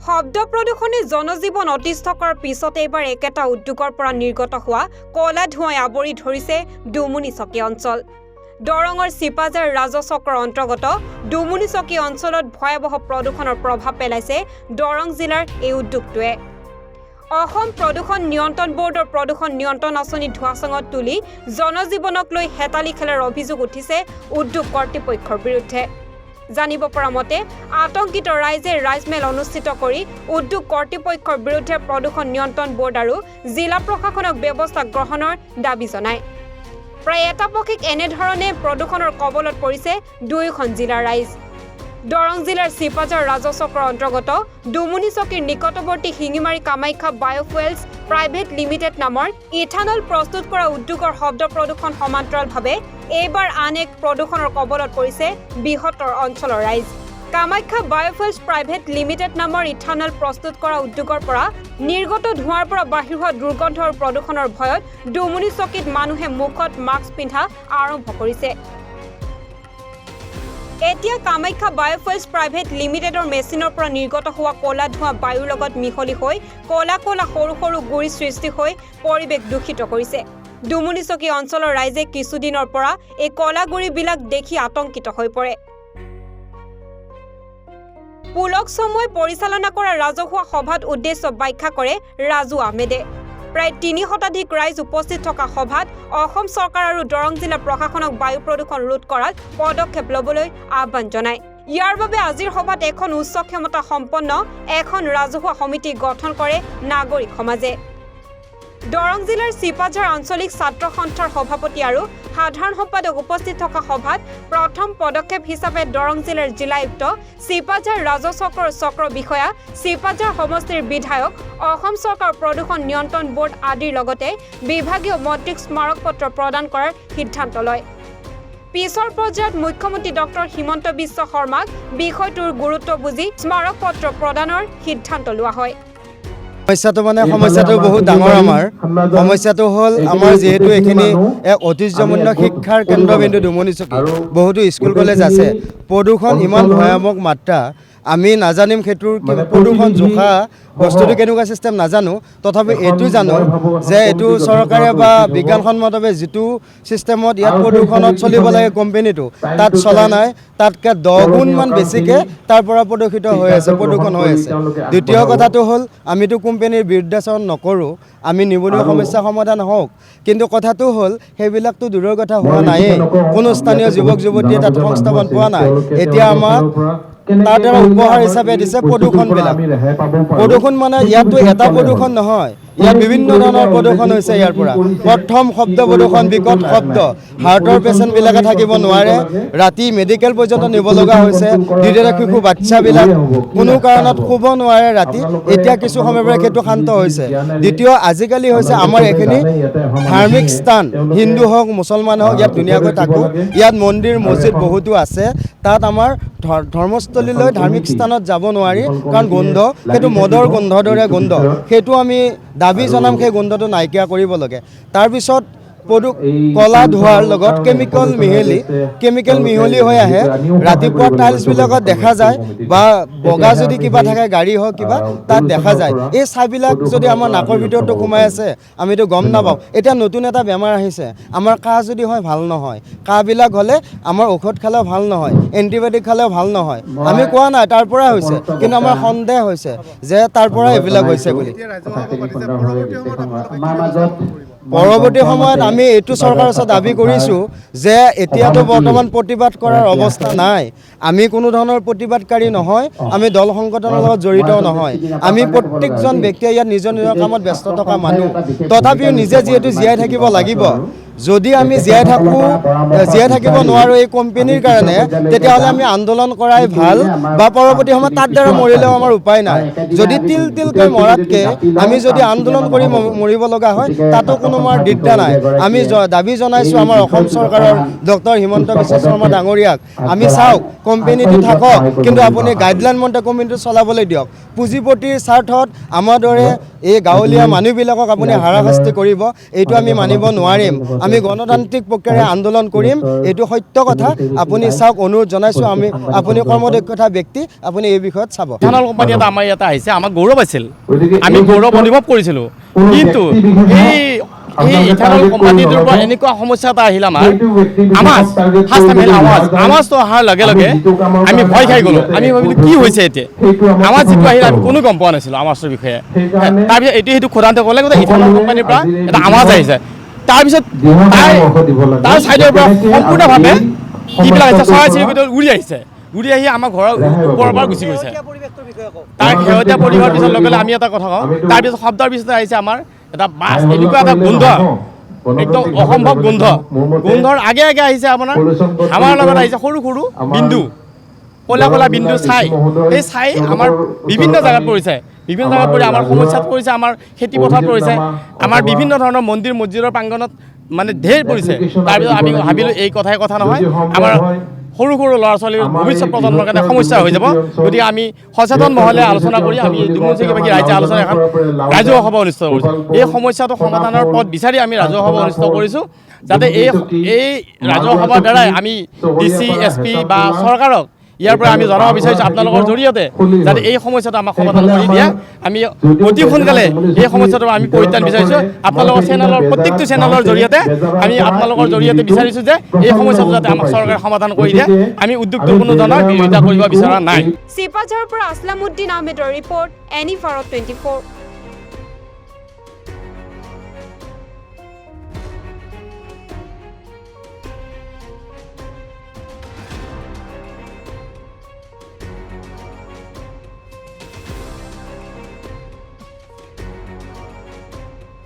শব্দ প্ৰদূষণে জনজীৱন অতিষ্ঠ কৰাৰ পিছতে এবাৰ একেটা উদ্যোগৰ পৰা নিৰ্গত হোৱা কলা ধোঁৱাই আৱৰি ধৰিছে ডুমুনিচকী অঞ্চল। দৰঙৰ চিপাজাৰ ৰাজচক্ৰৰ অন্তৰ্গত ডুমুনিচকী অঞ্চলত ভয়াৱহ প্ৰদূষণৰ প্ৰভাৱ পেলাইছে দৰং জিলাৰ এই উদ্যোগটোৱে। অসম প্ৰদূষণ নিয়ন্ত্ৰণ বৰ্ডৰ প্ৰদূষণ নিয়ন্ত্ৰণ আঁচনি ধোঁৱাচঙত তুলি জনজীৱনক লৈ হেতালি খেলাৰ অভিযোগ উঠিছে উদ্যোগ কৰ্তৃপক্ষৰ বিৰুদ্ধে। জানিব পৰা মতে আতংকিত ৰাইজে ৰাইজমেল অনুষ্ঠিত কৰি উদ্যোগ কৰ্তৃপক্ষৰ বিৰুদ্ধে প্ৰদূষণ নিয়ন্ত্ৰণ বৰ্ড আৰু জিলা প্ৰশাসনক ব্যৱস্থা গ্ৰহণৰ দাবী জনায়। প্ৰায় এটা পক্ষিক এনেধৰণে প্ৰদূষণৰ কবলত পৰিছে দুয়োখন জিলাৰ ৰাইজ। দৰং জিলাৰ চিপাজাৰ ৰাজচক্ৰৰ অন্তৰ্গত ডুমুনিচকীৰ নিকটৱৰ্তী Singimari Kamakhya biofuels private limited নামৰ ইথানল প্ৰস্তুত কৰা উদ্যোগৰ শব্দ প্ৰদূষণ সমান্তৰালভাৱে এইবাৰ আন এক প্ৰদূষণৰ কবলত পৰিছে বৃহত্তৰ অঞ্চলৰ ৰাইজ। কামাখ্যা বায়'ফুৱেলছ প্ৰাইভেট লিমিটেড নামৰ ইথানল প্ৰস্তুত কৰা উদ্যোগৰ পৰা নিৰ্গত ধোঁৱাৰ পৰা বাহিৰ হোৱা দুৰ্গন্ধ আৰু প্ৰদূষণৰ ভয়ত ডুমুনিচকীত মানুহে মুখত মাস্ক পিন্ধা আৰম্ভ কৰিছে। এতিয়া কামাখ্যা বায়'ফুৱেলছ প্ৰাইভেট লিমিটেডৰ মেচিনৰ পৰা নিৰ্গত হোৱা কলা ধোঁৱা বায়ুৰ লগত মিহলি হৈ কলা কলা সৰু সৰু গুৰি সৃষ্টি হৈ পৰিৱেশ দূষিত কৰিছে। ডুমুনিচকী অঞ্চলৰ ৰাইজে কিছুদিনৰ পৰা এই কলা গুৰিবিলাক দেখি আতংকিত হৈ পৰে। পুলক সময় পৰিচালনা কৰা ৰাজহুৱা সভাত উদ্দেশ্য ব্যাখ্যা কৰে ৰাজু আহমেদে। প্ৰায় ৩ শতাধিক ৰাইজ উপস্থিত থকা সভাত অসম চৰকাৰ আৰু দৰং জিলা প্ৰশাসনক বায়ু প্ৰদূষণ ৰোধ কৰাত পদক্ষেপ ল'বলৈ আহ্বান জনায়। ইয়াৰ বাবে আজিৰ সভাত এখন উচ্চ ক্ষমতা সম্পন্ন এখন ৰাজহুৱা সমিতি গঠন কৰে নাগৰিক সমাজে। দৰং জিলাৰ চিপাজাৰ আঞ্চলিক ছাত্ৰ সন্থাৰ সভাপতি আৰু সাধাৰণ সম্পাদক উপস্থিত থকা সভাত প্ৰথম পদক্ষেপ হিচাপে দৰং জিলাৰ জিলায়ুক্ত, চিপাজাৰ ৰাজচক্ৰৰ চক্ৰ বিষয়া, চিপাজাৰ সমষ্টিৰ বিধায়ক, অসম চৰকাৰ প্ৰদূষণ নিয়ন্ত্ৰণ বৰ্ড আদিৰ লগতে বিভাগীয় মন্ত্ৰীক স্মাৰক পত্ৰ প্ৰদান কৰাৰ সিদ্ধান্ত লয়। পিছৰ পৰ্যায়ত মুখ্যমন্ত্ৰী ডক্টৰ হিমন্ত বিশ্ব শৰ্মাক বিষয়টোৰ গুৰুত্ব বুজি স্মাৰক পত্ৰ প্ৰদানৰ সিদ্ধান্ত লোৱা হয়। সমস্যাটো বহুত ডাঙৰ। আমাৰ সমস্যাটো হ'ল আমাৰ যিহেতু এইখিনি এক ঐতিহ্যমণ্ড শিক্ষাৰ কেন্দ্ৰবিন্দু ডুমুনিচকী, বহুতো স্কুল কলেজ আছে। প্ৰদূষণ ইমান ভয়াৱহ মাত্ৰা আমি নাজানিম, সেইটোৰ প্ৰদূষণ জোখা বস্তুটো কেনেকুৱা চিষ্টেম নাজানো। তথাপি এইটো জানো যে এইটো চৰকাৰে বা বিজ্ঞানসন্মতভাৱে যিটো চিষ্টেমত ইয়াত প্ৰদূষণত চলিব লাগে কোম্পেনীটো তাত চলা নাই, তাতকৈ 10 গুণমান বেছিকৈ তাৰ পৰা প্ৰদূষিত হৈ আছে, প্ৰদূষণ হৈ আছে। দ্বিতীয় কথাটো হ'ল আমিতো কোম্পেনীৰ বিৰুদ্ধাচৰণ নকৰোঁ, আমি নিবনুৱা সমস্যা সমাধান হওক, কিন্তু কথাটো হ'ল সেইবিলাকতো দূৰৰ কথা হোৱা নায়েই। কোনো স্থানীয় যুৱক যুৱতীয়ে তাত সংস্থাপন পোৱা নাই। এতিয়া আমাক তাৰ দ্বাৰা উপহাৰ হিচাপে দিছে প্ৰদূষণবিলাক। প্ৰদূষণ মানে ইয়াতো এটা প্ৰদূষণ নহয়, ইয়াত বিভিন্ন ধৰণৰ প্ৰদূষণ হৈছে। ইয়াৰ পৰা প্ৰথম শব্দ প্ৰদূষণ, বিকট শব্দ, হাৰ্টৰ পেচেণ্টবিলাকে থাকিব নোৱাৰে, ৰাতি মেডিকেল পৰ্যন্ত নিব লগা হৈছে। দ্বিতীয়তে শিশু বাচ্চাবিলাক কোনো কাৰণত শুব নোৱাৰে ৰাতি, এতিয়া কিছু সময়ৰ পৰা সেইটো শান্ত হৈছে। দ্বিতীয়, আজিকালি হৈছে আমাৰ এইখিনি ধাৰ্মিক স্থান, হিন্দু হওক মুছলমান হওক, ইয়াত ধুনীয়াকৈ থাকোঁ। ইয়াত মন্দিৰ মছজিদ বহুতো আছে, তাত আমাৰ ধৰ্মস্থলীলৈ ধাৰ্মিক স্থানত যাব নোৱাৰি, কাৰণ গোন্ধ, সেইটো মদৰ গোন্ধৰ দৰে গোন্ধ, সেইটো আমি দাবী জনাম সেই গোন্ধটো নাইকিয়া কৰিব লাগে। তাৰপিছত কলা ধোঁৱাৰ লগত কেমিকেল মিহলি হৈ আহে। ৰাতিপুৱা টাইলছবিলাকত দেখা যায় বা বগা যদি কিবা থাকে গাড়ী হওক কিবা, তাত দেখা যায়। এই ছাইবিলাক যদি আমাৰ নাকৰ ভিতৰতো সোমাই আছে আমিতো গম নাপাওঁ। এতিয়া নতুন এটা বেমাৰ আহিছে, আমাৰ কাহ যদি হয় ভাল নহয়, কাহবিলাক হ'লে আমাৰ ঔষধ খালেও ভাল নহয়, এণ্টিবায়'টিক খালেও ভাল নহয়। আমি কোৱা নাই তাৰ পৰা হৈছে, কিন্তু আমাৰ সন্দেহ হৈছে যে তাৰ পৰা এইবিলাক হৈছে বুলি। পৰৱৰ্তী সময়ত আমি এইটো চৰকাৰৰ ওচৰত দাবী কৰিছোঁ যে এতিয়াতো বৰ্তমান প্ৰতিবাদ কৰাৰ অৱস্থা নাই। আমি কোনো ধৰণৰ প্ৰতিবাদকাৰী নহয়, আমি দল সংগঠনৰ লগত জড়িতও নহয়। আমি প্ৰত্যেকজন ব্যক্তিয়ে ইয়াত নিজৰ নিজৰ কামত ব্যস্ত থকা মানুহ, তথাপিও নিজে যিহেতু জীয়াই থাকিব লাগিব। যদি আমি জীয়াই থাকিব নোৱাৰোঁ এই কোম্পেনীৰ কাৰণে, তেতিয়াহ'লে আমি আন্দোলন কৰাই ভাল, বা পৰৱৰ্তী সময়ত তাৰ দ্বাৰা মৰিলেও আমাৰ উপায় নাই। যদি তিলকৈ মৰাতকৈ আমি যদি আন্দোলন কৰি মৰিব লগা হয়, তাতো কোনো আমাৰ দিগদাৰ নাই। আমি দাবী জনাইছোঁ আমাৰ অসম চৰকাৰৰ ডক্টৰ হিমন্ত বিশ্ব শৰ্মা ডাঙৰীয়াক, আমি চাওক কোম্পেনীটো থাকক, কিন্তু আপুনি গাইডলাইন মতে কোম্পেনীটো চলাবলৈ দিয়ক। পুঁজিপতিৰ স্বাৰ্থত আমাৰ দৰে এই গাঁৱলীয়া মানুহবিলাকক আপুনি হাৰাশাস্তি কৰিব, এইটো আমি মানিব নোৱাৰিম। আমি গণতান্ত্ৰিক প্ৰক্ৰিয়াৰে আন্দোলন কৰিম, এইটো সত্য কথা। আপুনি চাওক, অনুৰোধ জনাইছোঁ, আপুনি কৰ্মদক্ষতা ব্যক্তি, আপুনি এই বিষয়ত চাব। ইথানল কোম্পানী এটা আমাৰ ইয়াতে আহিছে, আমাক গৌৰৱ আছিল, আমি গৌৰৱ অনুভৱ কৰিছিলোঁ। কিন্তু এই ইথানল কোম্পানীটোৰ পৰা এনেকুৱা সমস্যা এটা আহিল আমাজটো অহাৰ লগে লগে আমি ভয় খাই গ'লোঁ। আমি ভাবিলোঁ কি হৈছে এতিয়া, আমাজ যিটো আহিল আমি কোনো গম পোৱা নাছিলোঁ আমাজটোৰ বিষয়ে। তাৰপিছত সেইটো সোধাওঁতে ক'লে গোটেই ইথানল কোম্পানীৰ পৰা এটা আমাজ আহিছে। তাৰপিছত তাৰ ছাইডৰ পৰা সম্পূৰ্ণভাৱে কিবিলাক আহিছে, চৰাই চিৰিকটি উৰি আহি আমাৰ ঘৰৰ ওপৰৰ পৰা গুচি গৈছে। তাৰ শেহতীয়া পৰিৱেশৰ পিছত লগে লগে আমি এটা কথা কওঁ, তাৰপিছত শব্দৰ পিছতে আহিছে আমাৰ এটা বাছ, এনেকুৱা এটা গোন্ধ, একদম অসম্ভৱ গোন্ধৰ আগে আগে আহিছে আপোনাৰ আমাৰ লগত আহিছে সৰু সৰু বিন্দু, ক'লা ক'লা বিন্দু ছাই। এই ছাই আমাৰ বিভিন্ন জেগাত পৰিছে, পৰি আমাৰ সমস্যাত পৰিছে, আমাৰ খেতি পথাৰত পৰিছে, আমাৰ বিভিন্ন ধৰণৰ মন্দিৰ মছজিদৰ প্ৰাংগণত মানে ঢেৰ পৰিছে। তাৰপিছত আমি ভাবিলোঁ এই কথা নহয়, আমাৰ সৰু সৰু ল'ৰা ছোৱালীৰ ভৱিষ্যত প্ৰজন্মৰ কাৰণে সমস্যা হৈ যাব। গতিকে আমি সচেতন মহলে আলোচনা কৰি আমি ডুমুনিচকীবাসী ৰাইজে আলোচনা এখন ৰাজহুৱা সভা অনুষ্ঠিত কৰিছোঁ। এই সমস্যাটো সমাধানৰ পথ বিচাৰি আমি ৰাজহুৱা সভা অনুষ্ঠিত কৰিছোঁ, যাতে এই ৰাজহুৱা সভাৰ দ্বাৰাই আমি DC SP বা চৰকাৰক ইয়াৰ পৰা আমি জনাব বিচাৰিছোঁ আপোনালোকৰ জৰিয়তে যাতে এই সমস্যাটো আমাক সমাধান কৰি দিয়ে। আমি অতি সোনকালে এই সমস্যাটো আমি পৰিত্ৰাণ বিচাৰিছোঁ। আপোনালোকৰ চেনেলৰ প্ৰত্যেকটো চেনেলৰ জৰিয়তে আমি আপোনালোকৰ জৰিয়তে বিচাৰিছোঁ যে এই সমস্যাটো যাতে আমাক চৰকাৰে সমাধান কৰি দিয়ে। আমি উদ্যোগটো কোনো ধৰণৰ বিৰোধিতা কৰিব বিচৰা নাই। চিপাঝাৰৰ পৰা আসলামউদ্দিন আহমেদৰ ৰিপৰ্ট, এনি ভাৰত 24।